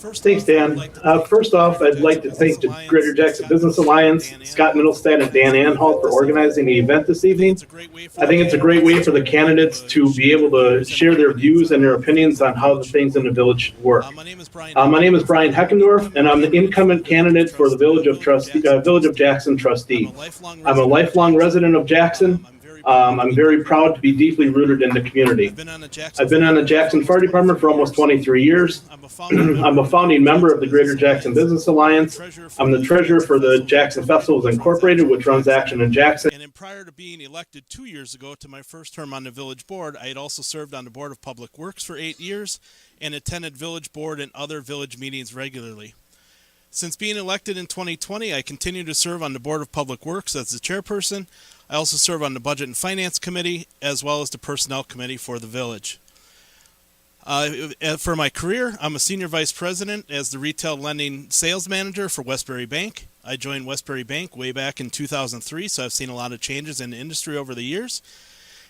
Thanks, Dan. First off, I'd like to thank the Greater Jackson Business Alliance, Scott Middlestad, and Dan Anhalt for organizing the event this evening. I think it's a great way for the candidates to be able to share their views and their opinions on how the things in the village should work. My name is Brian Heckendorf, and I'm the incumbent candidate for the Village of Jackson trustee. I'm a lifelong resident of Jackson. I'm very proud to be deeply rooted in the community. I've been on the Jackson Fire Department for almost 23 years. I'm a founding member of the Greater Jackson Business Alliance. I'm the treasurer for the Jackson Festivals Incorporated, which runs Action in Jackson. And prior to being elected 2 years ago to my first term on the village board, I had also served on the Board of Public Works for 8 years and attended village board and other village meetings regularly. Since being elected in 2020, I continue to serve on the Board of Public Works as the chairperson. I also serve on the Budget and Finance Committee, as well as the Personnel Committee for the village. For my career, I'm a Senior Vice President as the Retail Lending Sales Manager for Westbury Bank. I joined Westbury Bank way back in 2003, so I've seen a lot of changes in the industry over the years.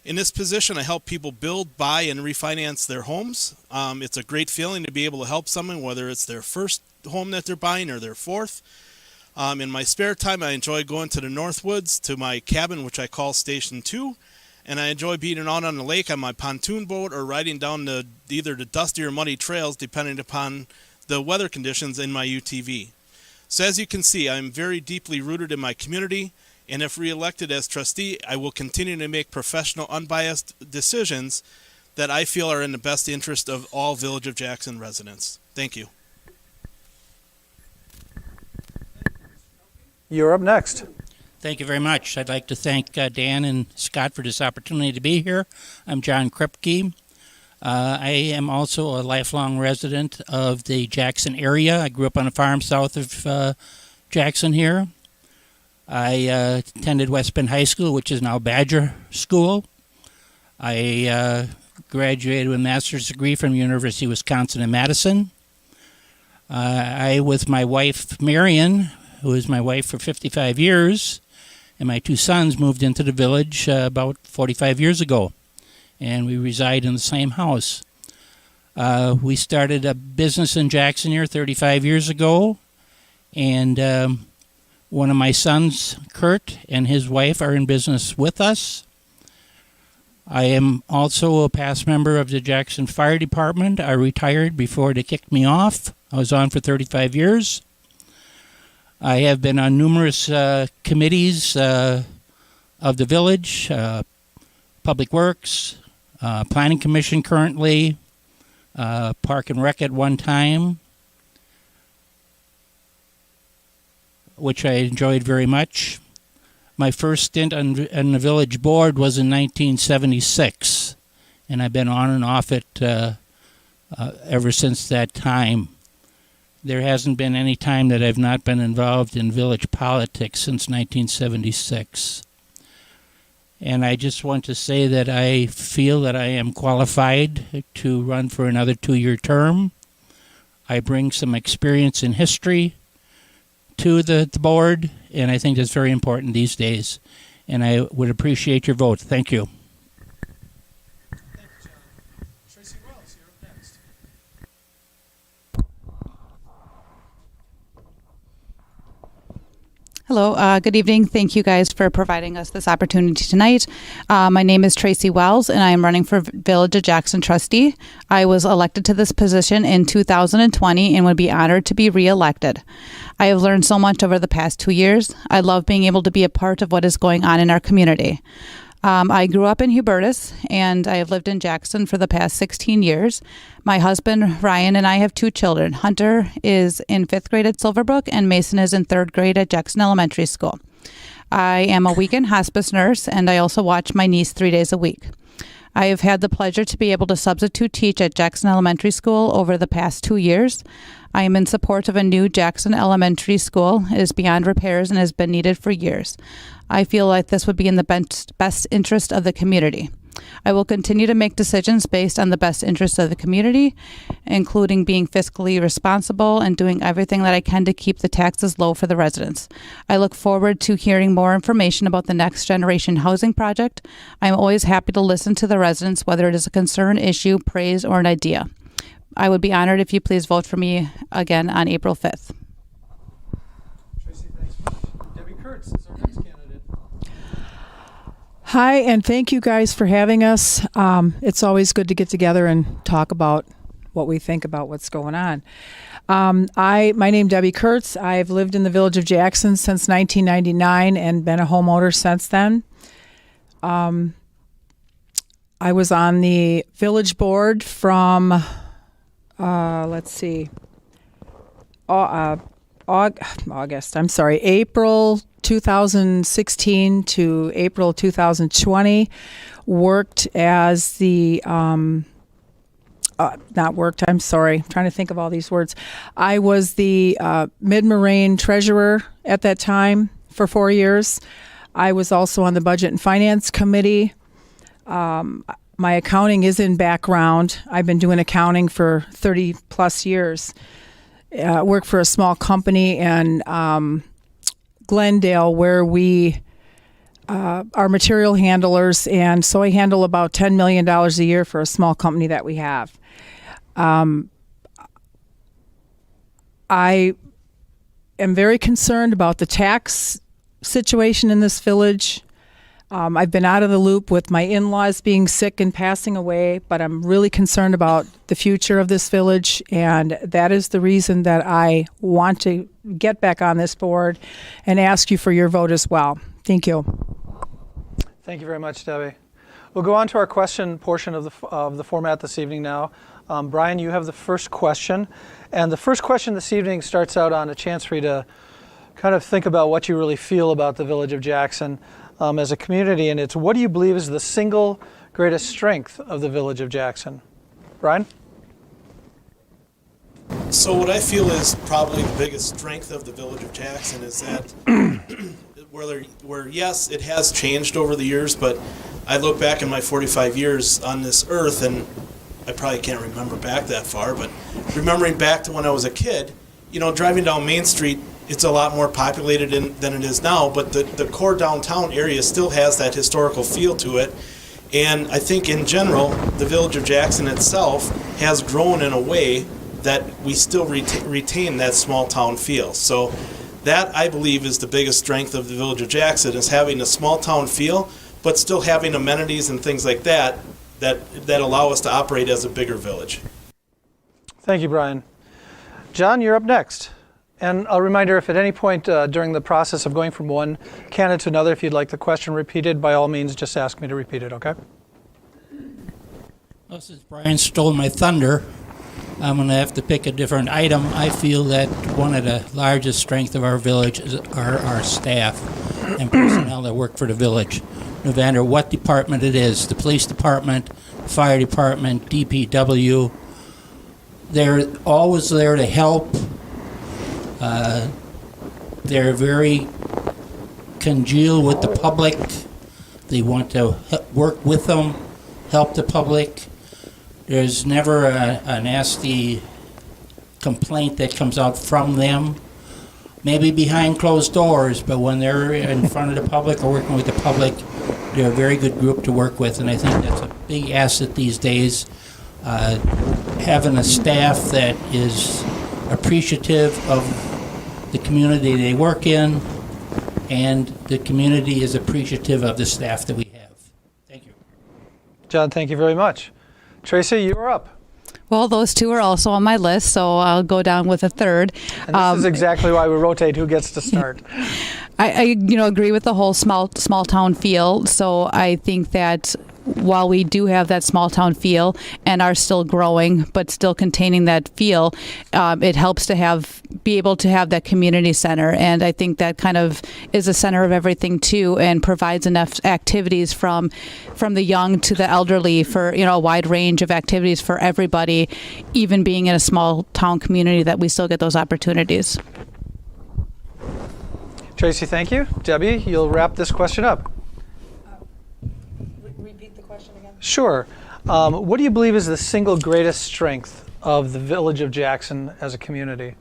In this position, I help people build, buy, and refinance their homes. It's a great feeling to be able to help someone, whether it's their first home that they're buying or their fourth. In my spare time, I enjoy going to the Northwoods to my cabin, which I call Station 2, and I enjoy being out on the lake on my pontoon boat or riding down either the dusty or muddy trails, depending upon the weather conditions in my UTV. So as you can see, I'm very deeply rooted in my community, and if reelected as trustee, I will continue to make professional, unbiased decisions that I feel are in the best interest of all Village of Jackson residents. Thank you. You're up next. Thank you very much. I'd like to thank Dan and Scott for this opportunity to be here. I'm John Kripke. I am also a lifelong resident of the Jackson area. I grew up on a farm south of Jackson here. I attended West Bend High School, which is now Badger School. I graduated with a master's degree from University of Wisconsin in Madison. I, with my wife, Marion, who is my wife for 55 years, and my two sons moved into the village about 45 years ago, and we reside in the same house. We started a business in Jackson here 35 years ago, and one of my sons, Kurt, and his wife are in business with us. I am also a past member of the Jackson Fire Department. I retired before they kicked me off. I was on for 35 years. I have been on numerous committees of the village, Public Works, Planning Commission currently, Park and Rec at one time, which I enjoyed very much. My first stint on the village board was in 1976, and I've been on and off it ever since that time. There hasn't been any time that I've not been involved in village politics since 1976. And I just want to say that I feel that I am qualified to run for another 2-year term. I bring some experience in history to the board, and I think that's very important these days. And I would appreciate your vote. Thank you. Hello, good evening. Thank you guys for providing us this opportunity tonight. My name is Tracy Wells, and I am running for Village of Jackson trustee. I was elected to this position in 2020 and would be honored to be reelected. I have learned so much over the past 2 years. I love being able to be a part of what is going on in our community. I grew up in Hubertus, and I have lived in Jackson for the past 16 years. My husband, Ryan, and I have 2 children. Hunter is in 5th grade at Silverbrook, and Mason is in 3rd grade at Jackson Elementary School. I am a weekend hospice nurse, and I also watch my niece 3 days a week. I have had the pleasure to be able to substitute teach at Jackson Elementary School over the past 2 years. I am in support of a new Jackson Elementary School. It is beyond repairs and has been needed for years. I feel like this would be in the best interest of the community. I will continue to make decisions based on the best interest of the community, including being fiscally responsible and doing everything that I can to keep the taxes low for the residents. I look forward to hearing more information about the Next Generation Housing Project. I am always happy to listen to the residents, whether it is a concern, issue, praise, or an idea. I would be honored if you please vote for me again on April 5th. Tracy, thanks much. Debbie Kurtz is our next candidate. Hi, and thank you guys for having us. It's always good to get together and talk about what we think about what's going on. My name Debbie Kurtz. I've lived in the Village of Jackson since 1999 and been a homeowner since then. I was on the village board from, April 2016 to April 2020. Worked as the, trying to think of all these words. I was the Mid-Moraine treasurer at that time for 4 years. I was also on the Budget and Finance Committee. My accounting is in background. I've been doing accounting for 30 plus years. Work for a small company in Glendale where we are material handlers, and so I handle about $10 million a year for a small company that we have. I am very concerned about the tax situation in this village. I've been out of the loop with my in-laws being sick and passing away, but I'm really concerned about the future of this village, and that is the reason that I want to get back on this board and ask you for your vote as well. Thank you. Thank you very much, Debbie. We'll go on to our question portion of the format this evening now. Brian, you have the first question, and the first question this evening starts out on a chance for you to kind of think about what you really feel about the Village of Jackson as a community, and it's what do you believe is the single greatest strength of the Village of Jackson? Brian? So what I feel is probably the biggest strength of the Village of Jackson is that where yes, it has changed over the years, but I look back in my 45 years on this earth, and I probably can't remember back that far, but remembering back to when I was a kid, driving down Main Street, it's a lot more populated than it is now, but the core downtown area still has that historical feel to it. And I think in general, the Village of Jackson itself has grown in a way that we still retain that small town feel. So that, I believe, is the biggest strength of the Village of Jackson, is having a small town feel, but still having amenities and things like that allow us to operate as a bigger village. Thank you, Brian. John, you're up next. And a reminder, if at any point during the process of going from one candidate to another, if you'd like the question repeated, by all means, just ask me to repeat it, okay? Well, since Brian stole my thunder, I'm going to have to pick a different item. I feel that one of the largest strengths of our village are our staff and personnel that work for the village. No matter what department it is, the police department, fire department, DPW, they're always there to help. They're very congeal with the public. They want to work with them, help the public. There's never a nasty complaint that comes out from them. Maybe behind closed doors, but when they're in front of the public or working with the public, they're a very good group to work with, and I think that's a big asset these days. Having a staff that is appreciative of the community they work in, and the community is appreciative of the staff that we have. Thank you. John, thank you very much. Tracy, you are up. Well, those two are also on my list, so I'll go down with a third. And this is exactly why we rotate who gets to start. I agree with the whole small town feel. So I think that while we do have that small town feel and are still growing, but still containing that feel, it helps to be able to have that community center. And I think that kind of is a center of everything too, and provides enough activities from the young to the elderly for, a wide range of activities for everybody, even being in a small town community, that we still get those opportunities. Tracy, thank you. Debbie, you'll wrap this question up. Repeat the question again. Sure. What do you believe is the single greatest strength of the Village of Jackson as a community?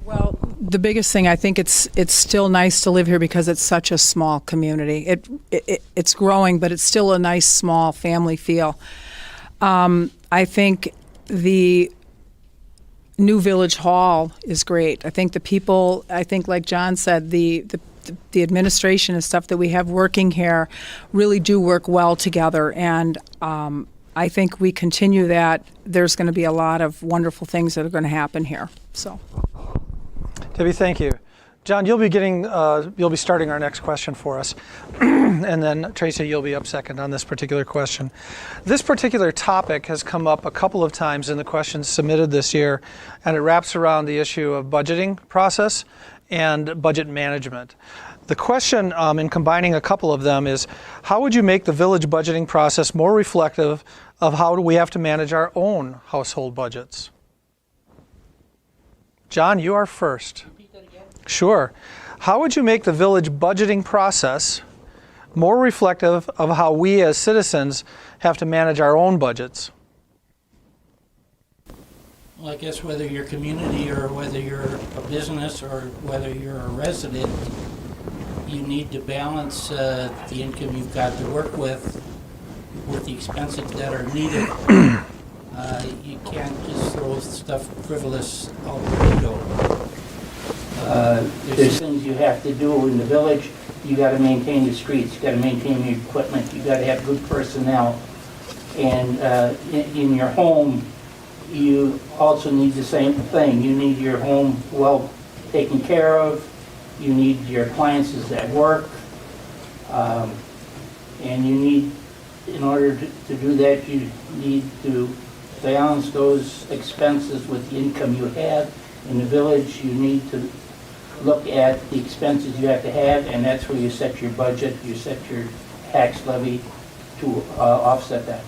Well, the biggest thing, I think it's still nice to live here because it's such a small community. It's growing, but it's still a nice small family feel. I think the new village hall is great. I think the people, like John said, the administration and stuff that we have working here really do work well together, and I think we continue that. There's going to be a lot of wonderful things that are going to happen here. So, Debbie, thank you. John, you'll be starting our next question for us, and then Tracy, you'll be up second on this particular question. This particular topic has come up a couple of times in the questions submitted this year, and it wraps around the issue of budgeting process and budget management. The question, in combining a couple of them, is how would you make the village budgeting process more reflective of how we have to manage our own household budgets? John, you are first. Sure. How would you make the village budgeting process more reflective of how we as citizens have to manage our own budgets? Well, I guess whether you're community or whether you're a business or whether you're a resident, you need to balance the income you've got to work with the expenses that are needed. You can't just throw stuff frivolous out the window. There's things you have to do in the village. You got to maintain the streets. You got to maintain your equipment. You got to have good personnel. And in your home, you also need the same thing. You need your home well taken care of. You need your appliances that work. And you need, in order to do that, you need to balance those expenses with the income you have. In the village, you need to look at the expenses you have to have, and that's where you set your budget, you set your tax levy to offset that.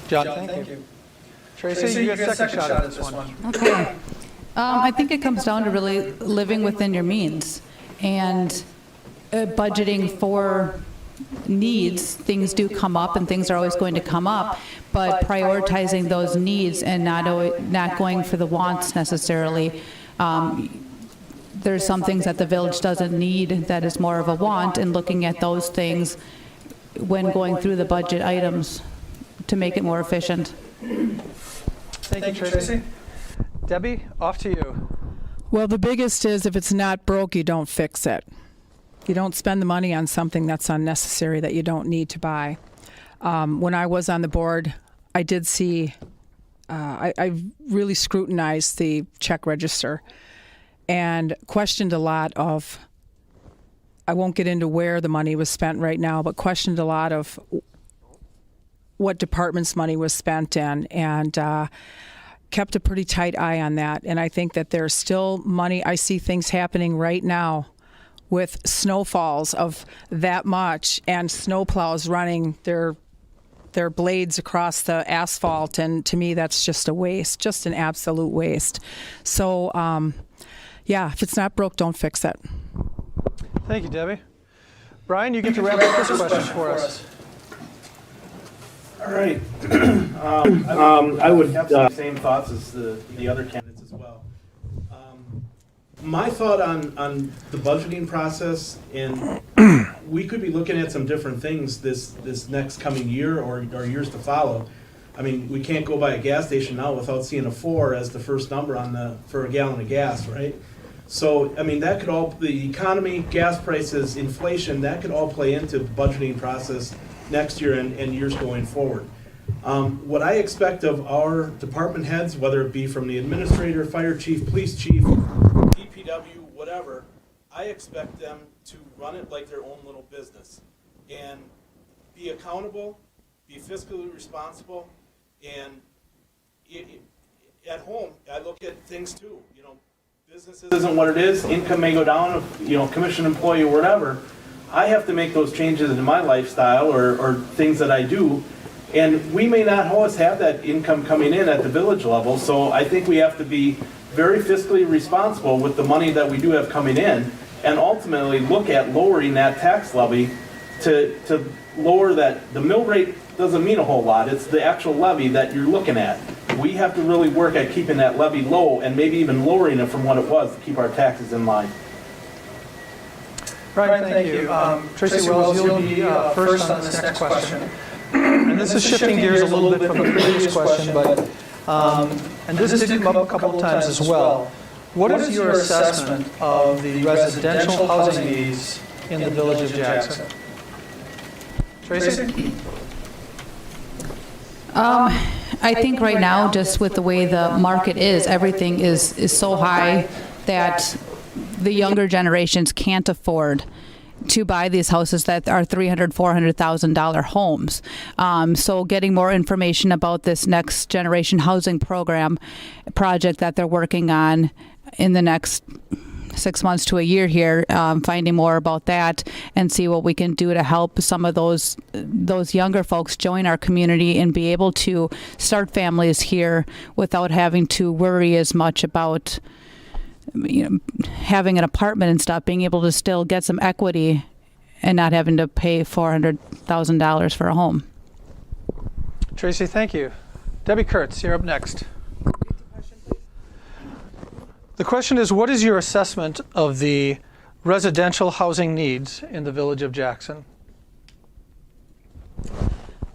John, thank you. Tracy, you get a second shot at this one. Okay. I think it comes down to really living within your means and budgeting for needs. Things do come up and things are always going to come up, but prioritizing those needs and not going for the wants necessarily. There's some things that the village doesn't need that is more of a want, and looking at those things when going through the budget items to make it more efficient. Thank you, Tracy. Debbie, off to you. well, the biggest is if it's not broke, you don't fix it. You don't spend the money on something that's unnecessary that you don't need to buy. When I was on the board, I did see, I really scrutinized the check register and questioned a lot of, I won't get into where the money was spent right now, but questioned a lot of what department's money was spent in, and kept a pretty tight eye on that. And I think that there's still money. I see things happening right now with snowfalls of that much and snowplows running their blades across the asphalt, and to me that's just a waste, just an absolute waste. So yeah, if it's not broke, don't fix it. Thank you, Debbie. Brian, you get to wrap up this question for us. All right. I would have the same thoughts as the other candidates as well. My thought on the budgeting process, and we could be looking at some different things this next coming year or years to follow. I mean, we can't go by a gas station now without seeing a 4 as the first number for a gallon of gas, right? So, I mean, that could all, the economy, gas prices, inflation, that could all play into the budgeting process next year and years going forward. What I expect of our department heads, whether it be from the administrator, fire chief, police chief, DPW, whatever, I expect them to run it like their own little business and be accountable, be fiscally responsible, and at home, I look at things too, you know, business isn't what it is, income may go down, you know, commission employee or whatever. I have to make those changes in my lifestyle or things that I do, and we may not always have that income coming in at the village level, so I think we have to be very fiscally responsible with the money that we do have coming in, and ultimately look at lowering that tax levy to lower that. The mill rate doesn't mean a whole lot, it's the actual levy that you're looking at. we have to really work at keeping that levy low and maybe even lowering it from what it was to keep our taxes in line. Brian, thank you. Tracy Wells, you'll be first on this next question. And this is shifting gears a little bit from the previous question, but, and this did come up a couple of times as well. What is your assessment of the residential housing needs in the village of Jackson? Tracy? I think right now, just with the way the market is, everything is so high that the younger generations can't afford to buy these houses that are $300,000, $400,000 homes. So getting more information about this next generation housing program project that they're working on in the next 6 months to a year here, finding more about that and see what we can do to help some of those younger folks join our community and be able to start families here without having to worry as much about having an apartment and stuff, being able to still get some equity and not having to pay $400,000 for a home. Tracy, thank you. Debbie Kurtz, you're up next. The question is, what is your assessment of the residential housing needs in the village of Jackson?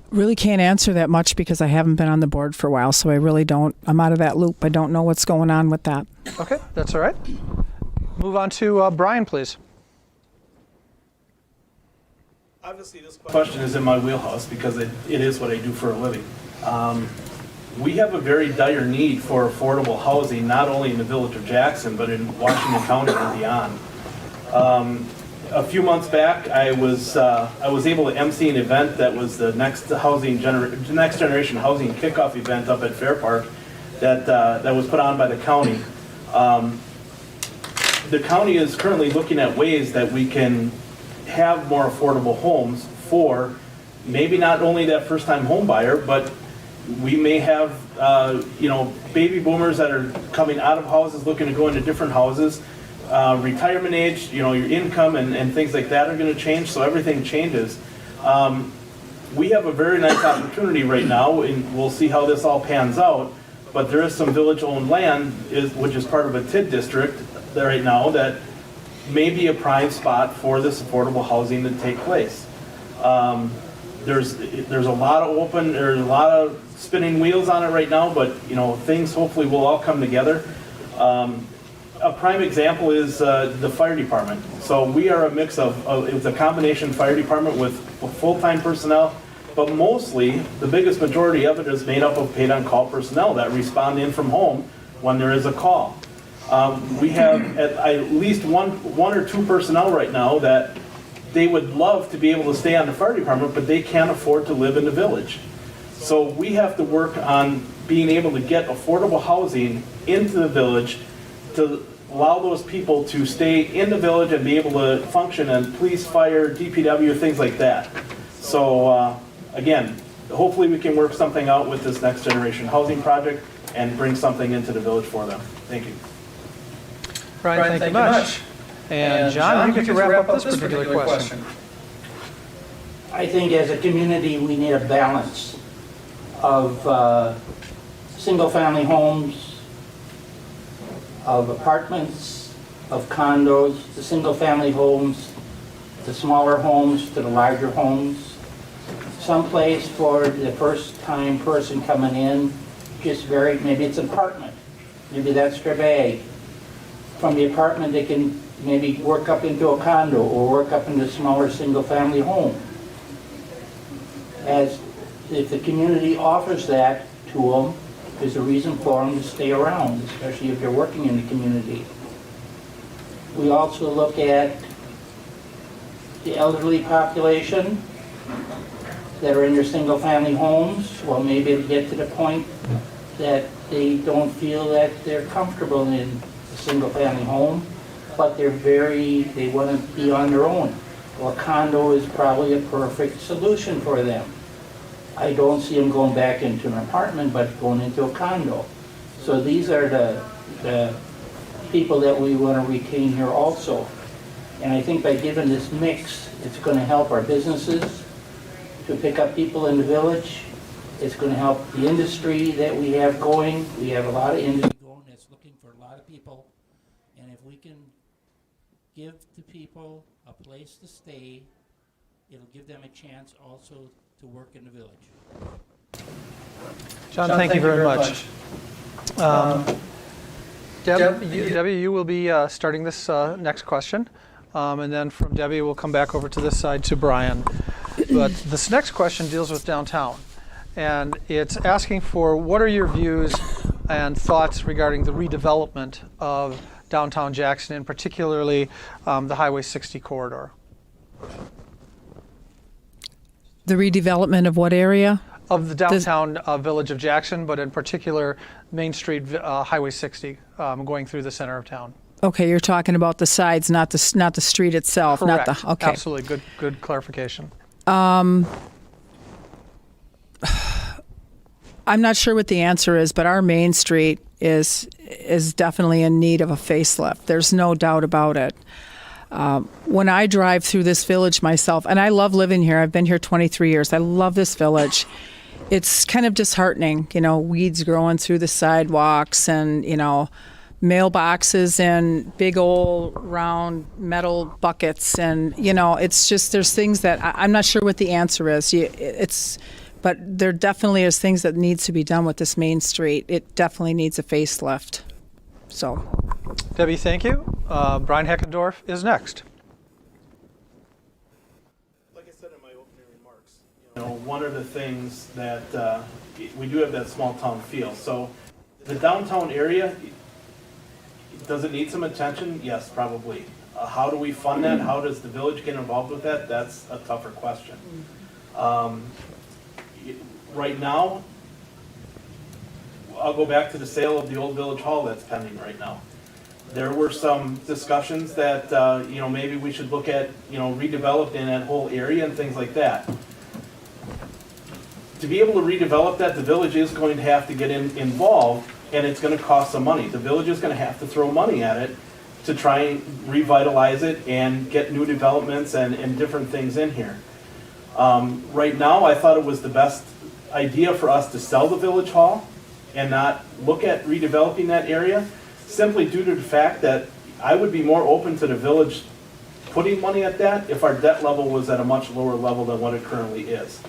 Really can't answer that much because I haven't been on the board for a while, so I really don't. I'm out of that loop. I don't know what's going on with that. Okay, that's all right. Move on to Brian, please. Obviously, this question is in my wheelhouse because it is what I do for a living. We have a very dire need for affordable housing, not only in the village of Jackson, but in Washington County and beyond. A few months back, I was able to MC an event that was the next generation housing kickoff event up at Fair Park that was put on by the county. The county is currently looking at ways that we can have more affordable homes for maybe not only that first-time home buyer, but we may have baby boomers that are coming out of houses looking to go into different houses. Retirement age, your income and things like that are going to change, so everything changes. We have a very nice opportunity right now, and we'll see how this all pans out, but there is some village-owned land, which is part of a TID district there right now, that may be a prime spot for this affordable housing to take place. There's a lot of spinning wheels on it right now, but things hopefully will all come together. A prime example is the fire department. So we are a mix of it's a combination fire department with full-time personnel, but mostly the biggest majority of it is made up of paid-on-call personnel that respond in from home when there is a call. We have at least one or two personnel right now that they would love to be able to stay on the fire department, but they can't afford to live in the village. So we have to work on being able to get affordable housing into the village to allow those people to stay in the village and be able to function in police, fire, DPW, things like that. So again, hopefully we can work something out with this next generation housing project and bring something into the village for them. Thank you. Brian, thank you much. And John, you get to wrap up this particular question. I think as a community, we need a balance of single-family homes, of apartments, of condos, the single-family homes, the smaller homes to the larger homes. Someplace for the first-time person coming in, just maybe it's an apartment. Maybe that's their bag. From the apartment, they can maybe work up into a condo or work up into a smaller single-family home. As if the community offers that to them, there's a reason for them to stay around, especially if they're working in the community. We also look at the elderly population that are in their single-family homes. Well, maybe it'll get to the point that they don't feel that they're comfortable in a single-family home, but they want to be on their own. Well, a condo is probably a perfect solution for them. I don't see them going back into an apartment, but going into a condo. So these are the people that we want to retain here also. And I think by giving this mix, it's going to help our businesses to pick up people in the village. It's going to help the industry that we have going. We have a lot of industry going that's looking for a lot of people. And if we can give the people a place to stay, it'll give them a chance also to work in the village. John, thank you very much. Debbie, you will be starting this next question. And then from Debbie, we'll come back over to this side to Brian. But this next question deals with downtown. And it's asking for what are your views and thoughts regarding the redevelopment of downtown Jackson, and particularly the Highway 60 corridor? The redevelopment of what area? Of the downtown village of Jackson, but in particular Main Street, Highway 60, going through the center of town. Okay, you're talking about the sides, not the street itself. Correct. Not the okay. Absolutely. Good clarification. I'm not sure what the answer is, but our Main Street is definitely in need of a facelift. There's no doubt about it. When I drive through this village myself, and I love living here, I've been here 23 years. I love this village. It's kind of disheartening, weeds growing through the sidewalks and, mailboxes and big old round metal buckets. And, it's just, there's things that I'm not sure what the answer is. But there definitely is things that needs to be done with this Main Street. It definitely needs a facelift. So, Debbie, thank you. Brian Heckendorf is next. Like I said in my opening remarks, one of the things that we do have that small town feel. So the downtown area, does it need some attention? Yes, probably. How do we fund that? How does the village get involved with that? That's a tougher question. Right now, I'll go back to the sale of the old village hall that's pending right now. There were some discussions that, maybe we should look at, redeveloping that whole area and things like that. To be able to redevelop that, the village is going to have to get involved, and it's going to cost some money. The village is going to have to throw money at it to try and revitalize it and get new developments and different things in here. Right now, I thought it was the best idea for us to sell the village hall and not look at redeveloping that area, simply due to the fact that I would be more open to the village putting money at that if our debt level was at a much lower level than what it currently is.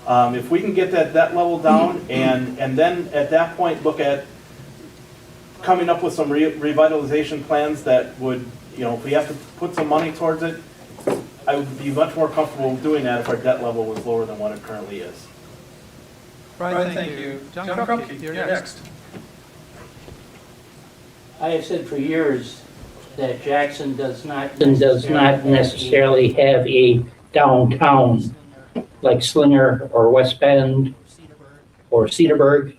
If we can get that debt level down and then at that point look at coming up with some revitalization plans that would, if we have to put some money towards it, I would be much more comfortable doing that if our debt level was lower than what it currently is. Brian, thank you. John Krupke, you're next. I have said for years that Jackson does not necessarily have a downtown like Slinger or West Bend or Cedarburg.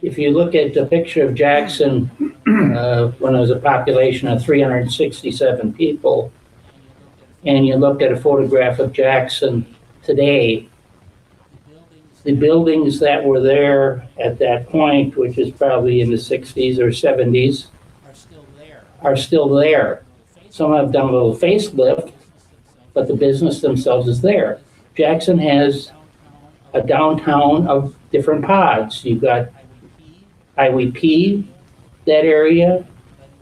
If you look at the picture of Jackson when it was a population of 367 people, and you look at a photograph of Jackson today, the buildings that were there at that point, which is probably in the 60s or 70s, are still there. Some have done a little facelift, but the business themselves is there. Jackson has a downtown of different pods. You've got Highway P, that area.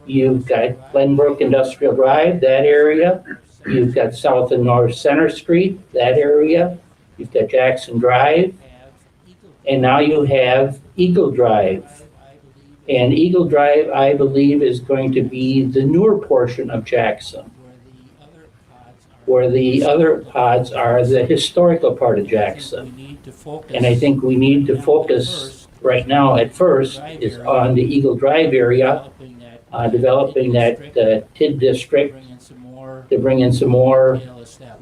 You've got Glenbrook Industrial Drive, that area. You've got South and North Center Street, that area. You've got Jackson Drive. And now you have Eagle Drive. And Eagle Drive, I believe, is going to be the newer portion of Jackson, where the other pods are the historical part of Jackson. And I think we need to focus right now at first is on the Eagle Drive area, developing that TID district to bring in some more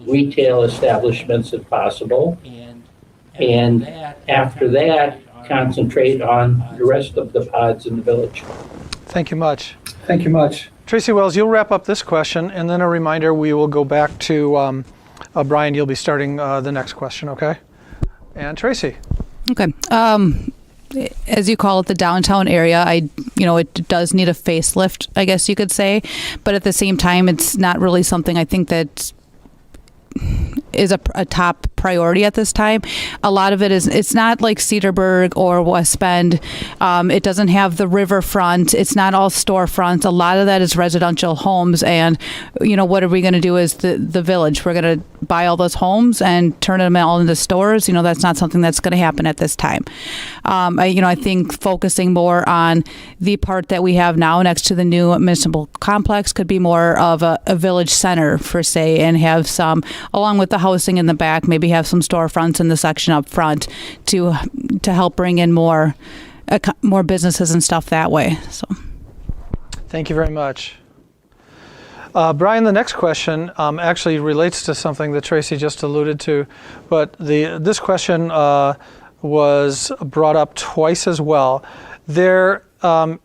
retail establishments if possible. And after that, concentrate on the rest of the pods in the village. Thank you much. Tracy Wells, you'll wrap up this question, and then a reminder, we will go back to Brian. You'll be starting the next question, okay? And Tracy. Okay. As you call it, the downtown area, it does need a facelift, I guess you could say. But at the same time, it's not really something I think that is a top priority at this time. A lot of it is, it's not like Cedarburg or West Bend. It doesn't have the riverfront. It's not all storefronts. A lot of that is residential homes. And, what are we going to do as the village? We're going to buy all those homes and turn them all into stores. That's not something that's going to happen at this time. I think focusing more on the part that we have now next to the new municipal complex could be more of a village center, per se, and have some, along with the housing in the back, maybe have some storefronts in the section up front to help bring in more businesses and stuff that way. So, Thank you very much. Brian, the next question actually relates to something that Tracy just alluded to, but this question was brought up twice as well. There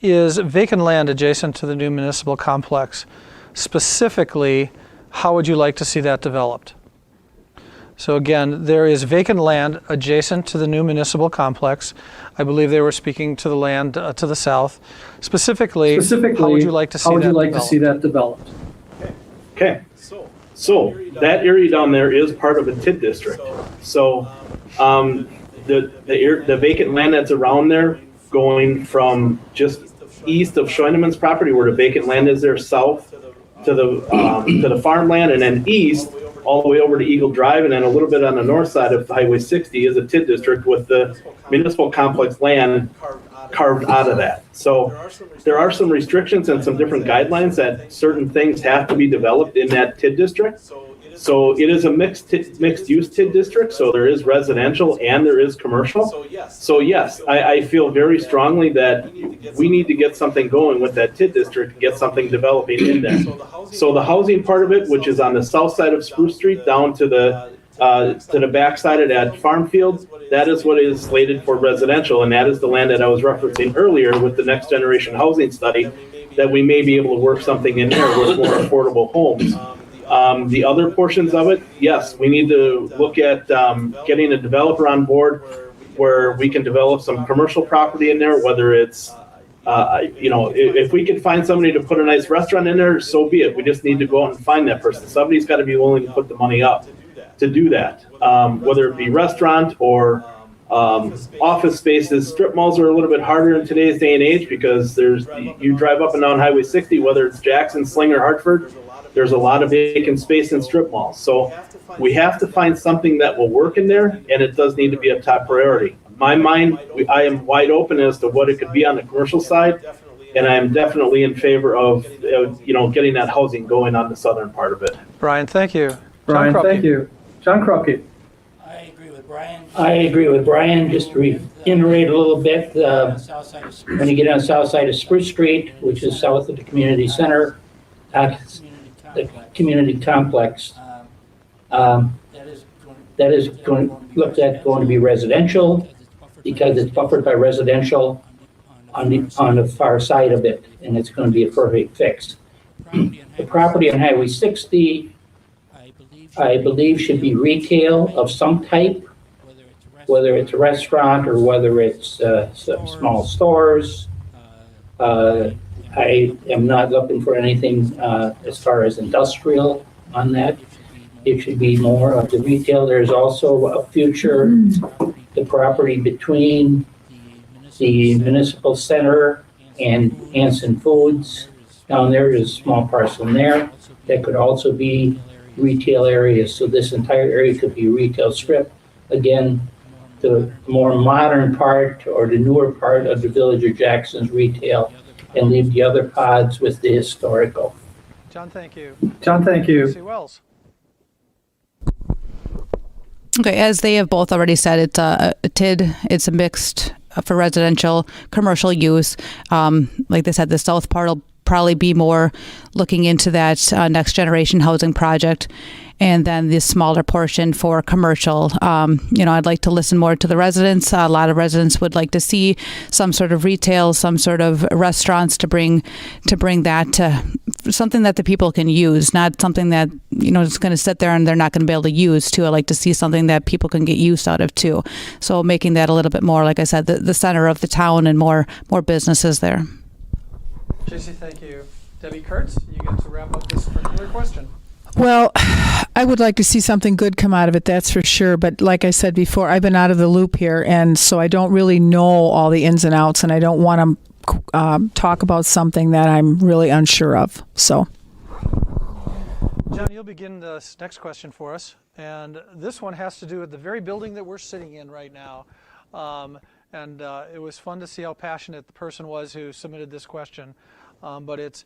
is vacant land adjacent to the new municipal complex. Specifically, how would you like to see that developed? So again, there is vacant land adjacent to the new municipal complex. I believe they were speaking to the land to the south. Specifically, how would you like to see that developed? Okay, so that area down there is part of a TID district. So the vacant land that's around there, going from just east of Scheunemann's property, where the vacant land is there, south to the farmland, and then east all the way over to Eagle Drive, and then a little bit on the north side of Highway 60 is a TID district with the municipal complex land carved out of that. So there are some restrictions and some different guidelines that certain things have to be developed in that TID district. So it is a mixed use TID district. So there is residential and there is commercial. So yes, I feel very strongly that we need to get something going with that TID district, get something developing in there. So the housing part of it, which is on the south side of Spruce Street down to the backside of that farm field, that is what is slated for residential, and that is the land that I was referencing earlier with the next generation housing study, that we may be able to work something in there with more affordable homes. The other portions of it, yes, we need to look at getting a developer on board where we can develop some commercial property in there, whether it's if we could find somebody to put a nice restaurant in there, so be it. We just need to go out and find that person. Somebody's got to be willing to put the money up to do that, whether it be restaurant or office spaces. Strip malls are a little bit harder in today's day and age because you drive up and down Highway 60, whether it's Jackson, Slinger, Hartford, there's a lot of vacant space in strip malls. So we have to find something that will work in there, and it does need to be a top priority. In my mind, I am wide open as to what it could be on the commercial side, and I am definitely in favor of getting that housing going on the southern part of it. Brian, thank you. Brian, thank you. John Krupke. I agree with Brian. Just to reiterate a little bit, when you get on the south side of Spruce Street, which is south of the community center, the community complex, that is going to be residential because it's buffered by residential on the far side of it, and it's going to be a perfect fix. The property on Highway 60, I believe, should be retail of some type, whether it's a restaurant or whether it's some small stores. I am not looking for anything as far as industrial on that. It should be more of the retail. There's also a future, the property between the municipal center and Hanson Foods. Down there is a small parcel in there that could also be retail areas. So this entire area could be a retail strip. Again, the more modern part or the newer part of the Village of Jackson's retail, and leave the other pods with the historical. John, thank you. John, thank you. Tracy Wells. Okay, as they have both already said, it's a TID. It's a mixed for residential, commercial use. Like they said, the south part will probably be more looking into that next generation housing project, and then the smaller portion for commercial. I'd like to listen more to the residents. A lot of residents would like to see some sort of retail, some sort of restaurants to bring that to something that the people can use, not something that is going to sit there and they're not going to be able to use too. I like to see something that people can get use out of too. So making that a little bit more, like I said, the center of the town and more businesses there. Tracy, thank you. Debbie Kurtz, you get to wrap up this particular question. Well, I would like to see something good come out of it, that's for sure. But like I said before, I've been out of the loop here, and so I don't really know all the ins and outs, and I don't want to talk about something that I'm really unsure of. So, John, you'll begin this next question for us. And this one has to do with the very building that we're sitting in right now. It was fun to see how passionate the person was who submitted this question. But it's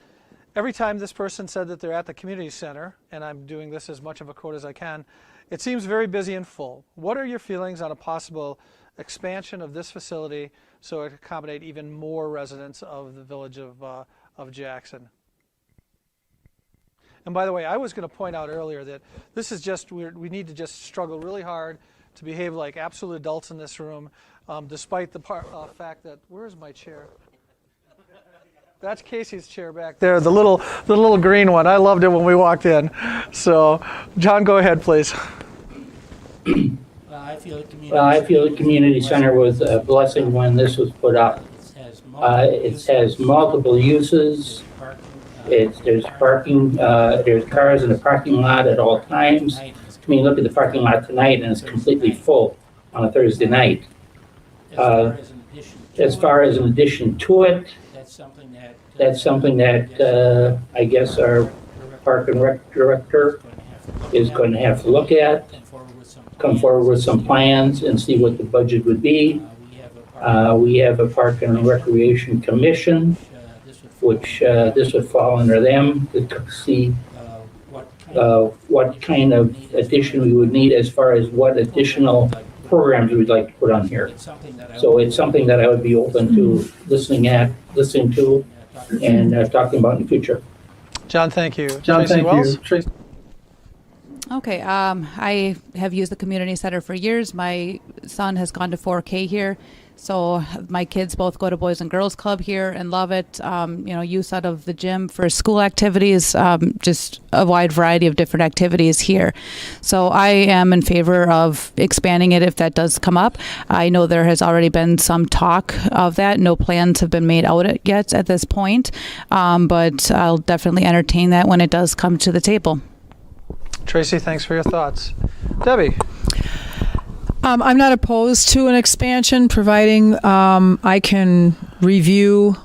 every time this person said that they're at the community center, and I'm doing this as much of a quote as I can, it seems very busy and full. What are your feelings on a possible expansion of this facility so it accommodate even more residents of the village of Jackson? And by the way, I was going to point out earlier that this is just, we need to just struggle really hard to behave like absolute adults in this room, despite the fact that, where's my chair? That's Casey's chair back there, the little green one. I loved it when we walked in. So, John, go ahead, please. I feel the community center was a blessing when this was put up. It has multiple uses. There's parking. There's cars in the parking lot at all times. I mean, look at the parking lot tonight, and it's completely full on a Thursday night. As far as an addition to it, that's something that I guess our Park and Rec director is going to have to look at, come forward with some plans and see what the budget would be. We have a Park and Recreation Commission, which this would fall under them to see what kind of addition we would need as far as what additional programs we'd like to put on here. So it's something that I would be open to listening to, and talking about in the future. John, thank you. John, Tracy thank Wells? you. Tracy. Okay, I have used the community center for years. My son has gone to 4K here, so my kids both go to Boys and Girls Club here and love it. Use out of the gym for school activities, just a wide variety of different activities here. So I am in favor of expanding it if that does come up. I know there has already been some talk of that. No plans have been made out yet at this point, but I'll definitely entertain that when it does come to the table. Tracy, thanks for your thoughts. Debbie? I'm not opposed to an expansion, providing I can review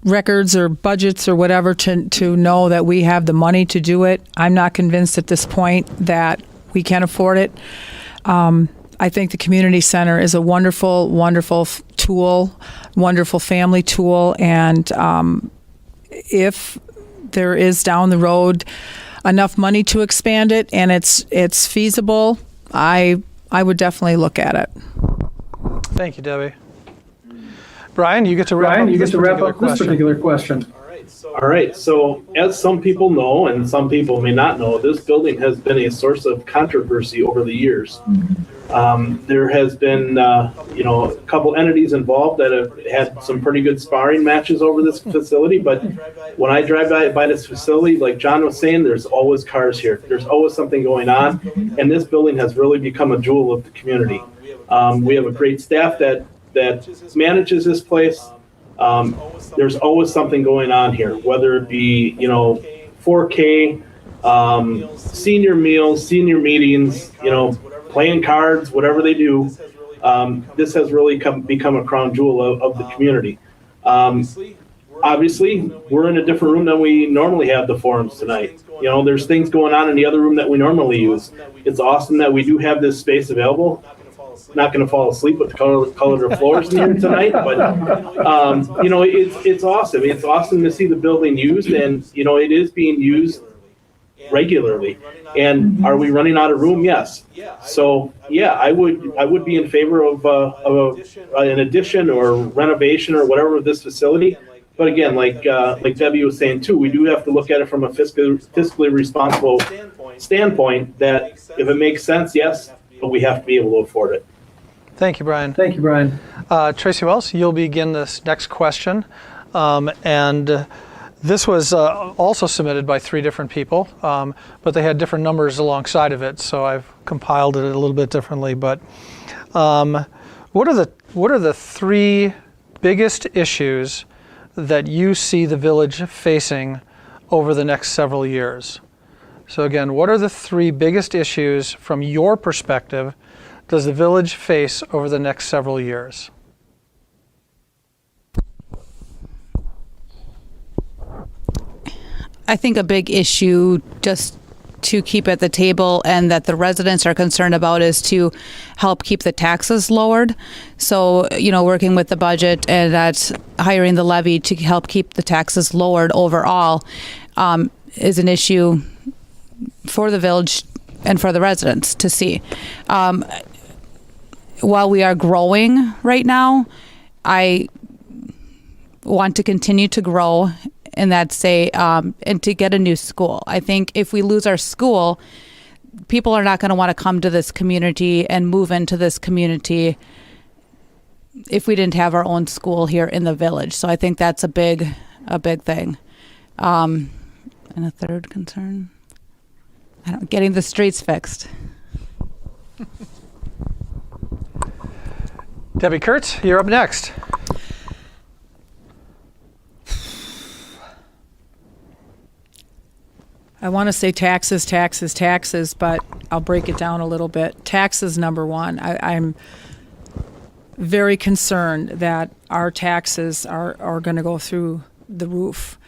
records or budgets or whatever to know that we have the money to do it. I'm not convinced at this point that we can afford it. I think the community center is a wonderful, wonderful tool, wonderful family tool, and if there is down the road enough money to expand it and it's feasible, I would definitely look at it. Thank you, Debbie. Brian, you get to wrap up this particular question. All right. So, as some people know, and some people may not know, this building has been a source of controversy over the years. There has been, a couple entities involved that have had some pretty good sparring matches over this facility. But when I drive by this facility, like John was saying, there's always cars here. There's always something going on, and this building has really become a jewel of the community. We have a great staff that manages this place. There's always something going on here, whether it be 4K, senior meals, senior meetings, playing cards, whatever they do. This has really become a crown jewel of the community. Obviously, we're in a different room than we normally have the forums tonight. There's things going on in the other room that we normally use. It's awesome that we do have this space available. Not going to fall asleep with the color of floors here tonight, but it's awesome. It's awesome to see the building used, and it is being used regularly. And are we running out of room? Yes. So yeah, I would be in favor of an addition or renovation or whatever of this facility. But again, like Debbie was saying too, we do have to look at it from a fiscally responsible standpoint. That if it makes sense, yes, but we have to be able to afford it. Thank you, Brian. Thank you, Brian. Tracy Wells, you'll begin this next question. And this was also submitted by 3 different people, but they had different numbers alongside of it, so I've compiled it a little bit differently. But what are the 3 biggest issues that you see the village facing over the next several years? So again, what are the three biggest issues from your perspective does the village face over the next several years? I think a big issue just to keep at the table and that the residents are concerned about is to help keep the taxes lowered. So, working with the budget and that's hiring the levy to help keep the taxes lowered overall is an issue for the village and for the residents to see. While we are growing right now, I want to continue to grow, and that's and to get a new school. I think if we lose our school, people are not going to want to come to this community and move into this community if we didn't have our own school here in the village. So I think that's a big thing. And a third concern, getting the streets fixed. Debbie Kurtz, you're up next. I want to say taxes, taxes, taxes, but I'll break it down a little bit. Taxes, number one. I'm very concerned that our taxes are going to go through the roof.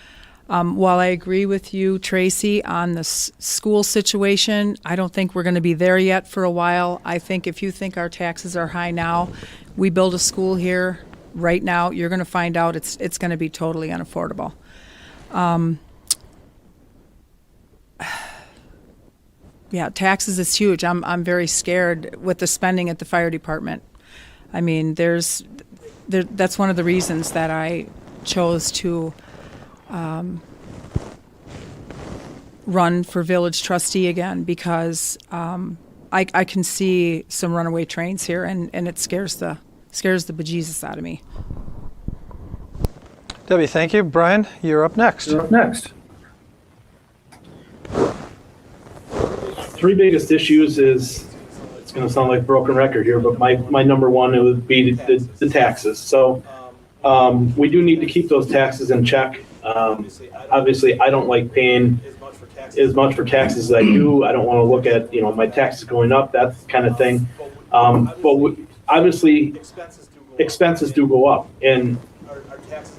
While I agree with you, Tracy, on the school situation, I don't think we're going to be there yet for a while. I think if you think our taxes are high now, we build a school here right now, you're going to find out it's going to be totally unaffordable. Yeah, taxes is huge. I'm very scared with the spending at the fire department. I mean, that's one of the reasons that I chose to run for village trustee again, because I can see some runaway trains here, and it scares the bejesus out of me. Debbie, thank you. Brian, you're up next. You're up next. Three biggest issues is, it's going to sound like a broken record here, but my number one, it would be the taxes. So we do need to keep those taxes in check. Obviously, I don't like paying as much for taxes as I do. I don't want to look at my taxes going up, that kind of thing. But obviously, expenses do go up, and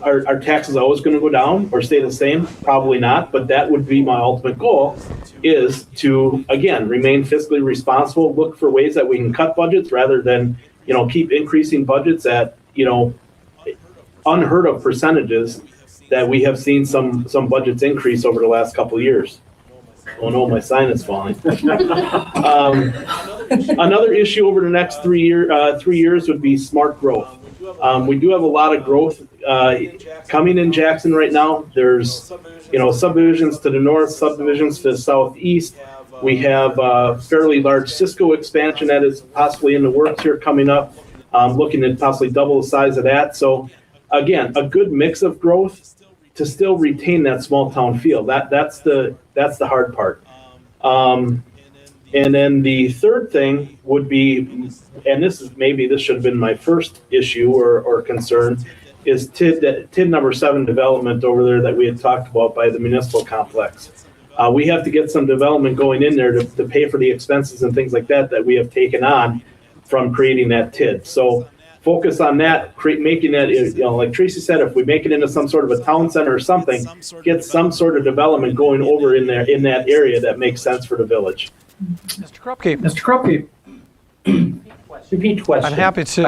are taxes always going to go down or stay the same? Probably not. But that would be my ultimate goal, is to again remain fiscally responsible, look for ways that we can cut budgets rather than keep increasing budgets at unheard of percentages that we have seen some budgets increase over the last couple of years. Oh no, my sign is falling. Another issue over the next 3 years would be smart growth. We do have a lot of growth coming in Jackson right now. There's subdivisions to the north, subdivisions to the southeast. We have a fairly large Cisco expansion that is possibly in the works here coming up. Looking at possibly double the size of that. So again, a good mix of growth to still retain that small town feel. That's the hard part. And then the third thing would be, and this should have been my first issue or concern, is TID number 7 development over there that we had talked about by the municipal complex. We have to get some development going in there to pay for the expenses and things like that we have taken on from creating that TID. So focus on that, making that, like Tracy said, if we make it into some sort of a town center or something, get some sort of development going over in there in that area that makes sense for the village. Mr. Krupke. Mr. Krupke. Repeat question. I'm happy to.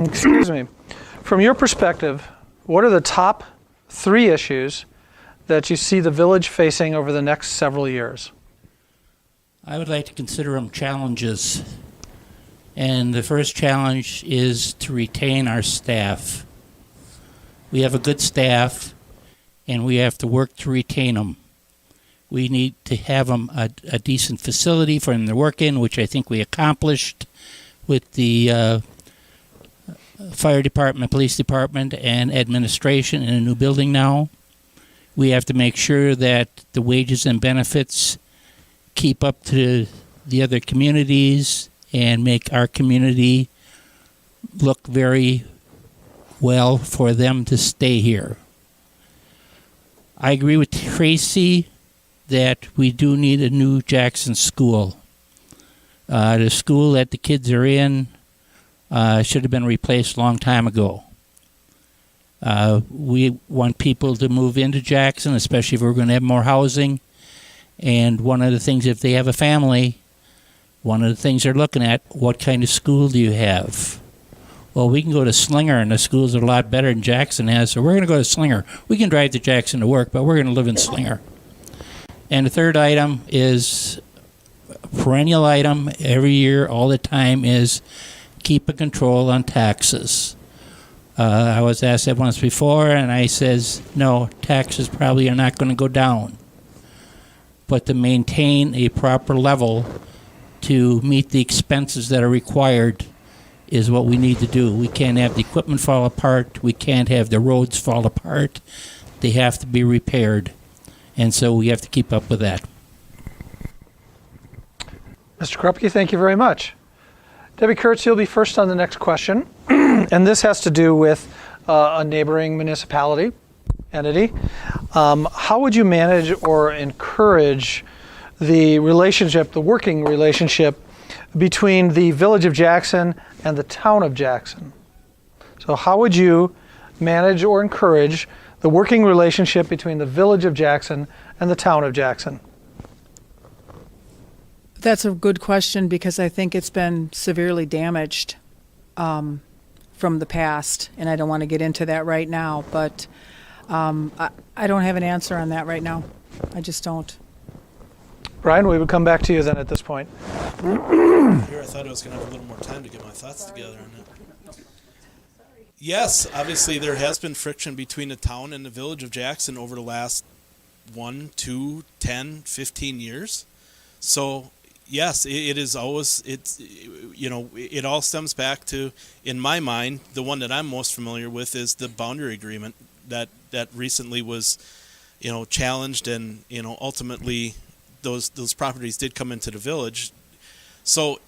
Excuse me. From your perspective, what are the top 3 issues that you see the village facing over the next several years? I would like to consider them challenges. And the first challenge is to retain our staff. We have a good staff, and we have to work to retain them. We need to have them a decent facility for them to work in, which I think we accomplished with the fire department, police department, and administration in a new building now. We have to make sure that the wages and benefits keep up to the other communities and make our community look very well for them to stay here. I agree with Tracy that we do need a new Jackson school. The school that the kids are in should have been replaced a long time ago. We want people to move into Jackson, especially if we're going to have more housing. And one of the things, if they have a family, one of the things they're looking at, what kind of school do you have? Well, we can go to Slinger, and the schools are a lot better than Jackson has, so we're going to go to Slinger. We can drive to Jackson to work, but we're going to live in Slinger. And the third item is a perennial item every year, all the time, is keep a control on taxes. I was asked that once before, and I says, no, taxes probably are not going to go down. But to maintain a proper level to meet the expenses that are required is what we need to do. We can't have the equipment fall apart. We can't have the roads fall apart. They have to be repaired. And so we have to keep up with that. Mr. Krupke, thank you very much. Debbie Kurtz, you'll be first on the next question. And this has to do with a neighboring municipality, entity. How would you manage or encourage the relationship, the working relationship between the Village of Jackson and the Town of Jackson? So how would you manage or encourage the working relationship between the Village of Jackson and the Town of Jackson? That's a good question because I think it's been severely damaged from the past, and I don't want to get into that right now, but I don't have an answer on that right now. I just don't. Brian, we would come back to you then at this point. Here, I thought I was going to have a little more time to get my thoughts together on it. Yes, obviously there has been friction between the town and the Village of Jackson over the last 1, 2, 10, 15 years. So, yes, it is always, it all stems back to, in my mind, the one that I'm most familiar with is the boundary agreement that recently was, challenged and, ultimately those properties did come into the village. So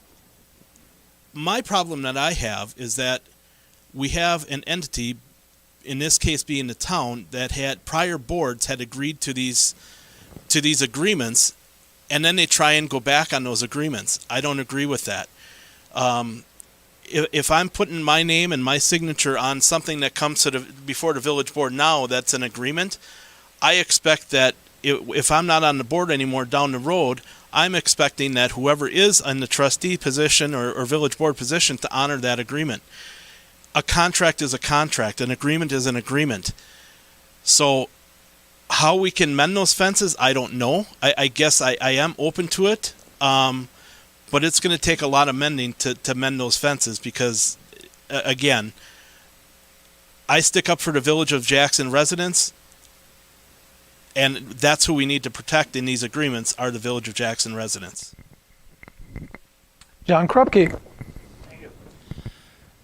my problem that I have is that we have an entity, in this case being the town, that had prior boards had agreed to these agreements, and then they try and go back on those agreements. I don't agree with that. If I'm putting my name and my signature on something that comes before the village board now that's an agreement, I expect that if I'm not on the board anymore down the road, I'm expecting that whoever is in the trustee position or village board position to honor that agreement. A contract is a contract. An agreement is an agreement. So how we can mend those fences, I don't know. I guess I am open to it. But it's going to take a lot of mending to mend those fences because, again, I stick up for the Village of Jackson residents, and that's who we need to protect in these agreements are the Village of Jackson residents. John Krupke.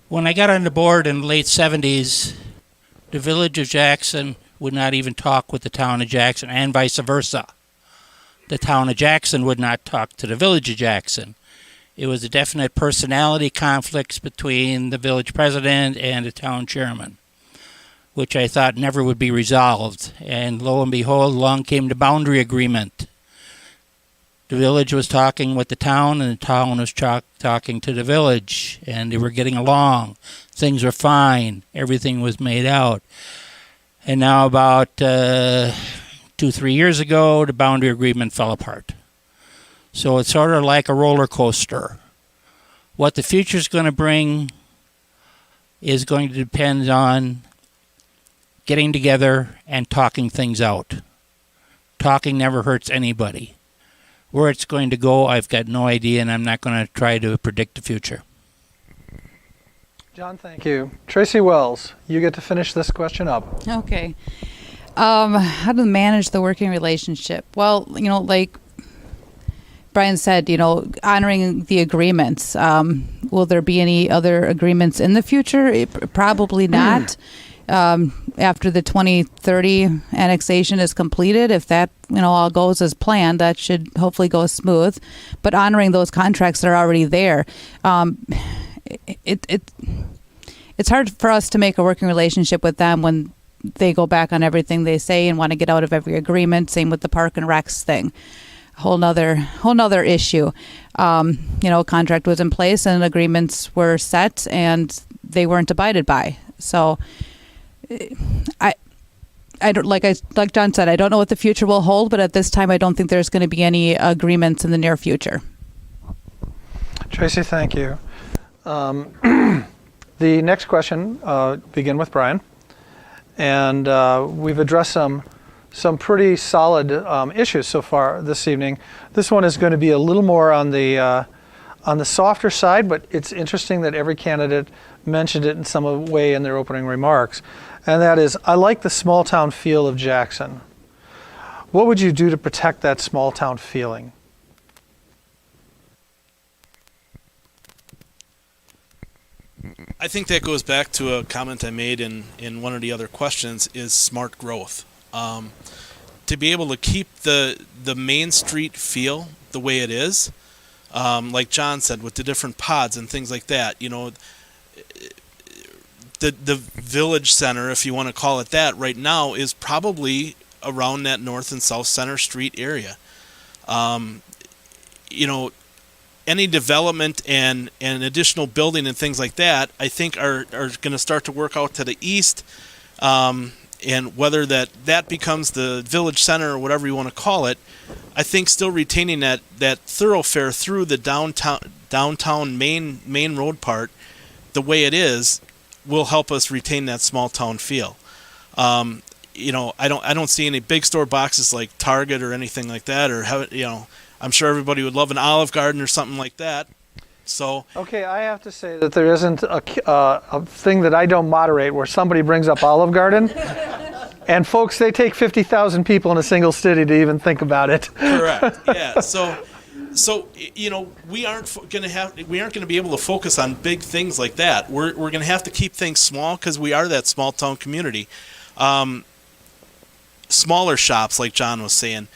When I got on the board in the late 70s, the Village of Jackson would not even talk with the Town of Jackson, and vice versa. The Town of Jackson would not talk to the Village of Jackson. It was a definite personality conflicts between the village president and the town chairman, which I thought never would be resolved. And lo and behold, along came the boundary agreement. The village was talking with the town, and the town was talking to the village, and they were getting along. Things were fine. Everything was made out. And now about 2-3 years ago, the boundary agreement fell apart. So it's sort of like a roller coaster. What the future is going to bring is going to depend on getting together and talking things out. Talking never hurts anybody. Where it's going to go, I've got no idea, and I'm not going to try to predict the future. John, thank you. Tracy Wells, you get to finish this question up. Okay. How to manage the working relationship? Well, like Brian said, honoring the agreements. Will there be any other agreements in the future? Probably not. After the 2030 annexation is completed, if that all goes as planned, that should hopefully go smooth. But honoring those contracts that are already there, it's hard for us to make a working relationship with them when they go back on everything they say and want to get out of every agreement. Same with the park and recs thing. Whole nother issue. Contract was in place and agreements were set and they weren't abided by. So I don't like John said, I don't know what the future will hold, but at this time I don't think there's going to be any agreements in the near future. Tracy, thank you. The next question begin with Brian, and we've addressed some pretty solid issues so far this evening. This one is going to be a little more on the softer side, but it's interesting that every candidate mentioned it in some way in their opening remarks, and that is, I like the small town feel of Jackson. What would you do to protect that small town feeling? I think that goes back to a comment I made in one of the other questions, is smart growth. To be able to keep the Main Street feel the way it is, like John said, with the different pods and things like that, the village center, if you want to call it that, right now is probably around that North and South Center Street area. Any development and additional building and things like that, I think are going to start to work out to the east, and whether that becomes the village center or whatever you want to call it, I think still retaining that thoroughfare through the downtown main road part, the way it is, will help us retain that small town feel. I don't see any big store boxes like Target or anything like that, or I'm sure everybody would love an Olive Garden or something like that. So Okay, I have to say that there isn't a thing that I don't moderate where somebody brings up Olive Garden, and folks, they take 50,000 people in a single city to even think about it. correct, yeah. So we aren't going to be able to focus on big things like that. We're going to have to keep things small because we are that small town community. Smaller shops, like John was saying.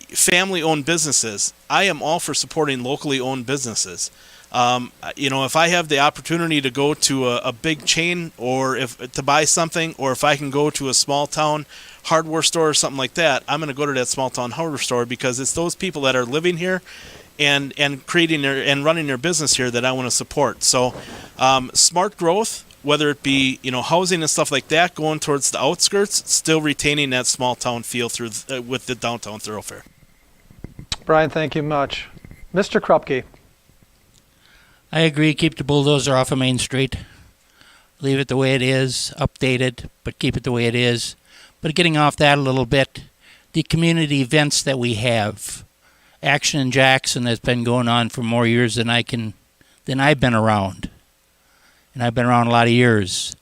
Family-owned businesses. I am all for supporting locally owned businesses. If I have the opportunity to go to a big chain or to buy something, or if I can go to a small town hardware store or something like that, I'm going to go to that small town hardware store because it's those people that are living here and creating and running their business here that I want to support. So smart growth, whether it be housing and stuff like that, going towards the outskirts, still retaining that small town feel through with the downtown thoroughfare. Brian, thank you much. Mr. Krupke. I agree. Keep the bulldozer off of Main Street. Leave it the way it is, update it, but keep it the way it is. But getting off that a little bit, the community events that we have, Action in Jackson has been going on for more years than I've been around. And I've been around a lot of years.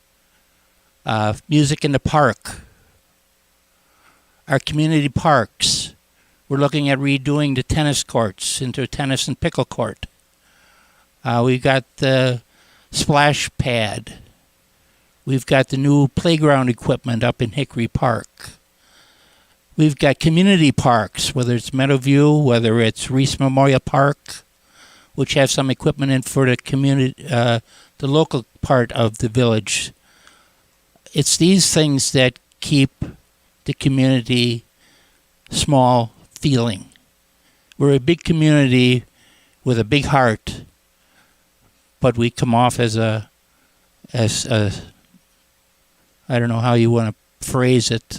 Music in the park. Our community parks. We're looking at redoing the tennis courts into a tennis and pickle court. We've got the splash pad. We've got the new playground equipment up in Hickory Park. We've got community parks, whether it's Meadowview, whether it's Reese Memorial Park, which have some equipment in for the community, the local part of the village. It's these things that keep the community small feeling. We're a big community with a big heart, but we come off as a I don't know how you want to phrase it.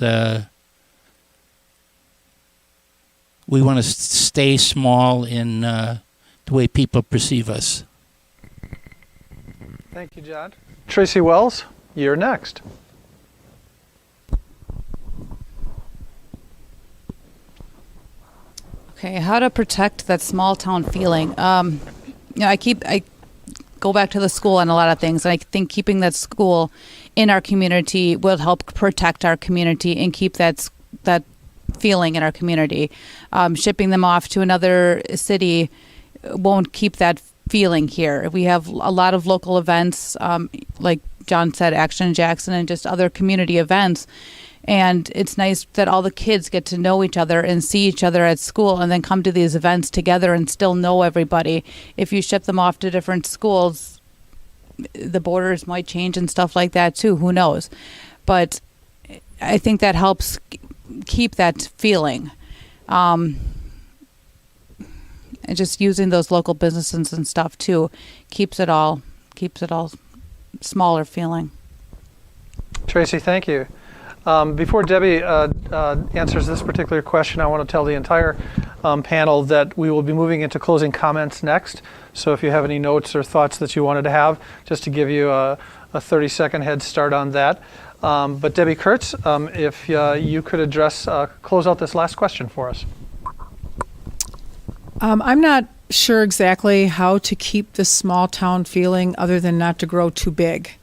We want to stay small in the way people perceive us. Thank you, John. Tracy Wells, you're next. Okay, how to protect that small town feeling. I go back to the school on a lot of things, and I think keeping that school in our community will help protect our community and keep that feeling in our community. Shipping them off to another city won't keep that feeling here. We have a lot of local events, like John said, Action in Jackson, and just other community events. And it's nice that all the kids get to know each other and see each other at school and then come to these events together and still know everybody. If you ship them off to different schools, the borders might change and stuff like that too. Who knows? But I think that helps keep that feeling. And just using those local businesses and stuff too keeps it all smaller feeling. Tracy, thank you. Before Debbie answers this particular question, I want to tell the entire panel that we will be moving into closing comments next. So if you have any notes or thoughts that you wanted to have, just to give you a 30-second head start on that. But Debbie Kurtz, if you could close out this last question for us. I'm not sure exactly how to keep this small town feeling other than not to grow too big.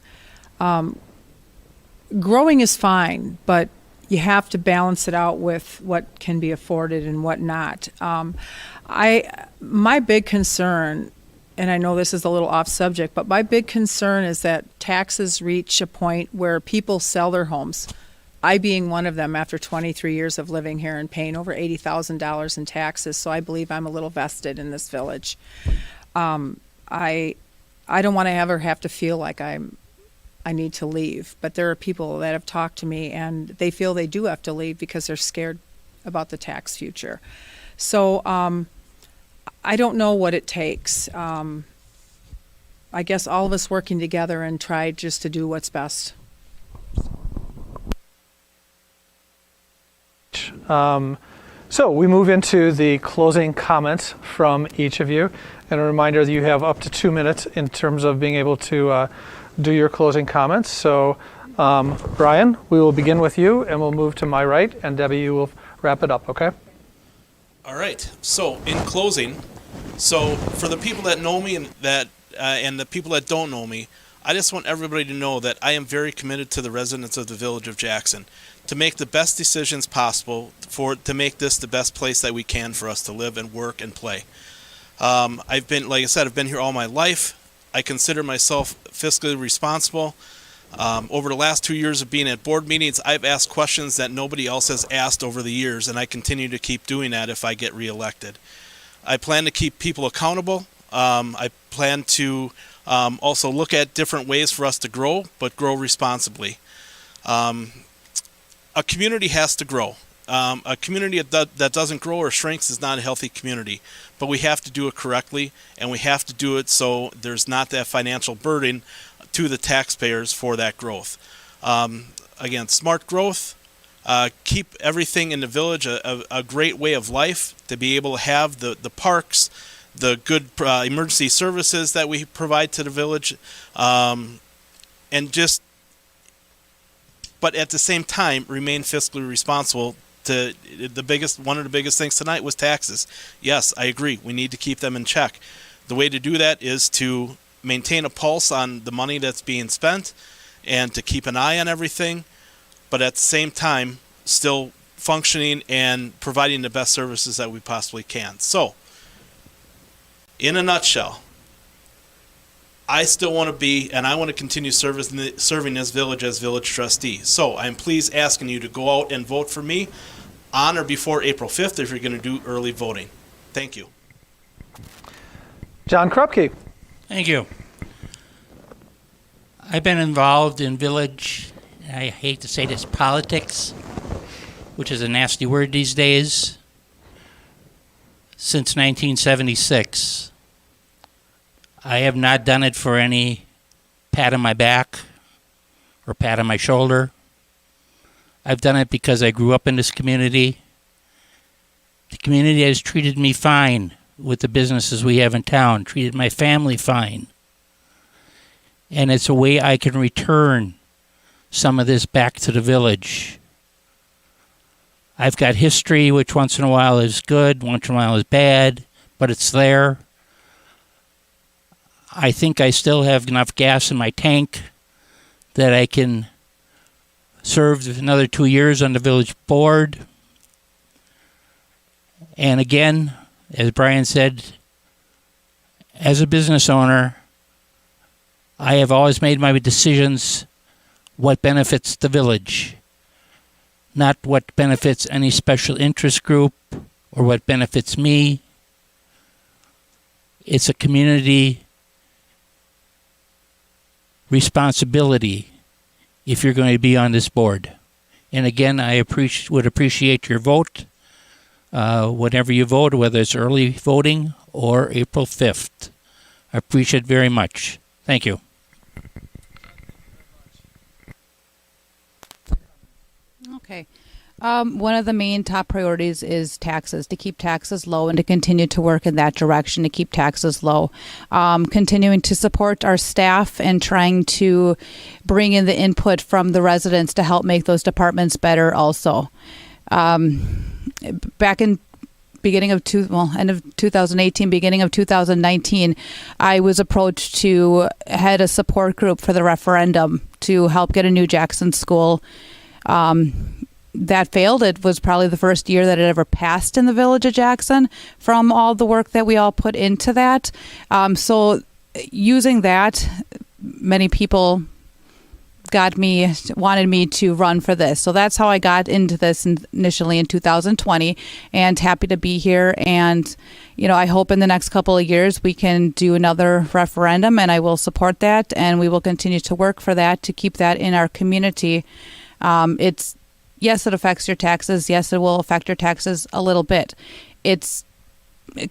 Growing is fine, but you have to balance it out with what can be afforded and what not. My big concern, and I know this is a little off subject, but my big concern is that taxes reach a point where people sell their homes. I being one of them after 23 years of living here and paying over $80,000 in taxes, so I believe I'm a little vested in this village. I don't want to ever have to feel like I need to leave, but there are people that have talked to me and they feel they do have to leave because they're scared about the tax future. So I don't know what it takes. I guess all of us working together and try just to do what's best. So we move into the closing comments from each of you. And a reminder that you have up to 2 minutes in terms of being able to do your closing comments. So Brian, we will begin with you and we'll move to my right, and Debbie, you will wrap it up, okay? All right. So in closing, so for the people that know me and the people that don't know me, I just want everybody to know that I am very committed to the residents of the Village of Jackson to make the best decisions possible to make this the best place that we can for us to live and work and play. I've been here all my life. I consider myself fiscally responsible. Over the last 2 years of being at board meetings, I've asked questions that nobody else has asked over the years, and I continue to keep doing that if I get reelected. I plan to keep people accountable. I plan to also look at different ways for us to grow, but grow responsibly. A community has to grow. A community that doesn't grow or shrinks is not a healthy community, but we have to do it correctly, and we have to do it so there's not that financial burden to the taxpayers for that growth. Again, smart growth, keep everything in the village a great way of life, to be able to have the parks, the good emergency services that we provide to the village, but at the same time remain fiscally responsible. One of the biggest things tonight was taxes. Yes, I agree. We need to keep them in check. The way to do that is to maintain a pulse on the money that's being spent and to keep an eye on everything, but at the same time still functioning and providing the best services that we possibly can. So, in a nutshell, I still want to be, and I want to continue serving this village as village trustee. So I'm pleased asking you to go out and vote for me on or before April 5th if you're going to do early voting. Thank you. John Krupke. Thank you. I've been involved in village, I hate to say this, politics, which is a nasty word these days, since 1976. I have not done it for any pat on my back or pat on my shoulder. I've done it because I grew up in this community. The community has treated me fine with the businesses we have in town, treated my family fine. And it's a way I can return some of this back to the village. I've got history, which once in a while is good, once in a while is bad, but it's there. I think I still have enough gas in my tank that I can serve another 2 years on the village board. And again, as Brian said, as a business owner, I have always made my decisions what benefits the village, not what benefits any special interest group or what benefits me. It's a community responsibility if you're going to be on this board. And again, I would appreciate your vote whenever you vote, whether it's early voting or April 5th. I appreciate it very much. Thank you. Okay. One of the main top priorities is taxes, to keep taxes low and to continue to work in that direction to keep taxes low. Continuing to support our staff and trying to bring in the input from the residents to help make those departments better also. Back in end of 2018, beginning of 2019, I was approached to head a support group for the referendum to help get a new Jackson school. That failed. It was probably the first year that it ever passed in the Village of Jackson from all the work that we all put into that. So using that, many people wanted me to run for this. So that's how I got into this initially in 2020, and happy to be here. And, I hope in the next couple of years we can do another referendum, and I will support that, and we will continue to work for that to keep that in our community. Yes, it affects your taxes. Yes, it will affect your taxes a little bit. It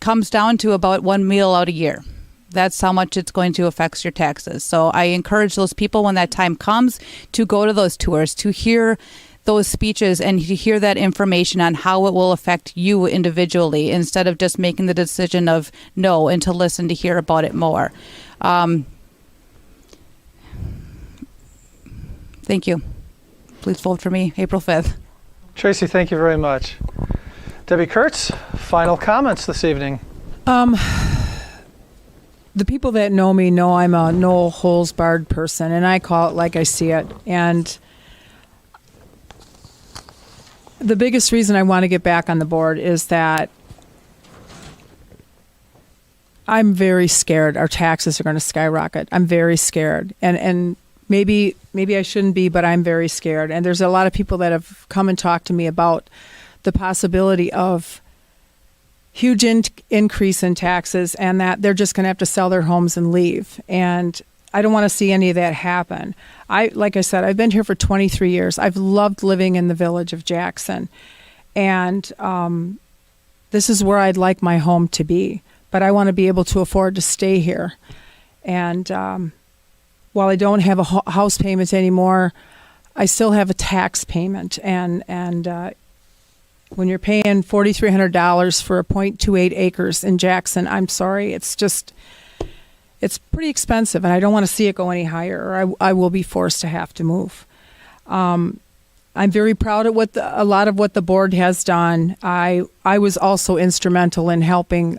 comes down to about one meal out a year. That's how much it's going to affect your taxes. So I encourage those people when that time comes to go to those tours, to hear those speeches and to hear that information on how it will affect you individually, instead of just making the decision of no, and to listen to hear about it more. Thank you. Please vote for me April 5th. Tracy, thank you very much. Debbie Kurtz, final comments this evening. The people that know me know I'm a no holes barred person, and I call it like I see it. And the biggest reason I want to get back on the board is that I'm very scared our taxes are going to skyrocket. I'm very scared. And maybe I shouldn't be, but I'm very scared. And there's a lot of people that have come and talked to me about the possibility of huge increase in taxes, and that they're just going to have to sell their homes and leave. And I don't want to see any of that happen. Like I said, I've been here for 23 years. I've loved living in the Village of Jackson. And this is where I'd like my home to be. But I want to be able to afford to stay here. And while I don't have a house payment anymore, I still have a tax payment. And when you're paying $4,300 for a 0.28 acres in Jackson, I'm sorry, it's pretty expensive, and I don't want to see it go any higher, or I will be forced to have to move. I'm very proud of a lot of what the board has done. I was also instrumental in helping,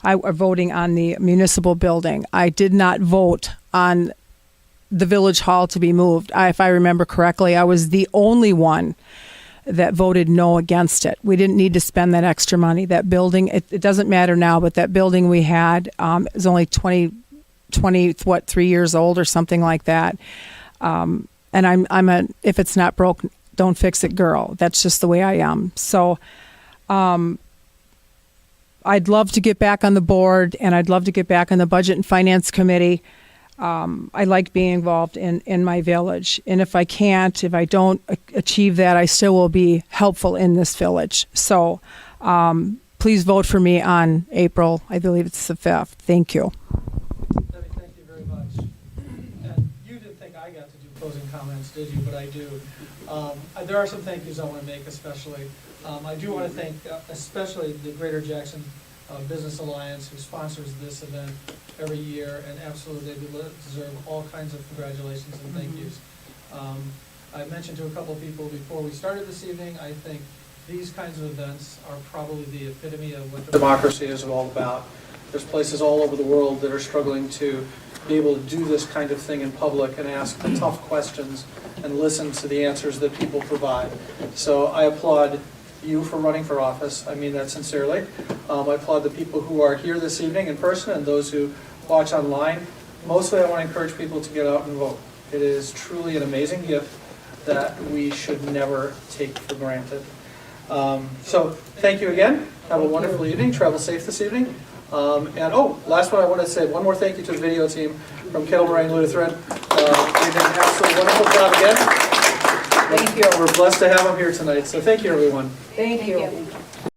voting on the municipal building. I did not vote on the village hall to be moved. If I remember correctly, I was the only one that voted no against it. We didn't need to spend that extra money. That building, it doesn't matter now, but that building we had is only 3 years old or something like that. And I'm a if it's not broke, don't fix it girl. That's just the way I am. So I'd love to get back on the board, and I'd love to get back on the Budget and Finance Committee. I like being involved in my village. And if I don't achieve that, I still will be helpful in this village. So please vote for me on April, I believe it's the 5th. Thank you. Debbie, thank you very much. And you didn't think I got to do closing comments, did you? But I do. There are some thank yous I want to make, especially. I do want to thank especially the Greater Jackson Business Alliance, who sponsors this event every year, and absolutely they deserve all kinds of congratulations and thank yous. I mentioned to a couple of people before we started this evening, I think these kinds of events are probably the epitome of what democracy is all about. There's places all over the world that are struggling to be able to do this kind of thing in public and ask the tough questions and listen to the answers that people provide. So I applaud you for running for office. I mean that sincerely. I applaud the people who are here this evening in person and those who watch online. Mostly I want to encourage people to get out and vote. It is truly an amazing gift that we should never take for granted. So thank you again. Have a wonderful evening. Travel safe this evening. Last one, I want to say one more thank you to the video team from Kettle Moraine Lutheran. They did an absolutely wonderful job again. We're blessed to have him here tonight, so thank you, everyone. Thank you.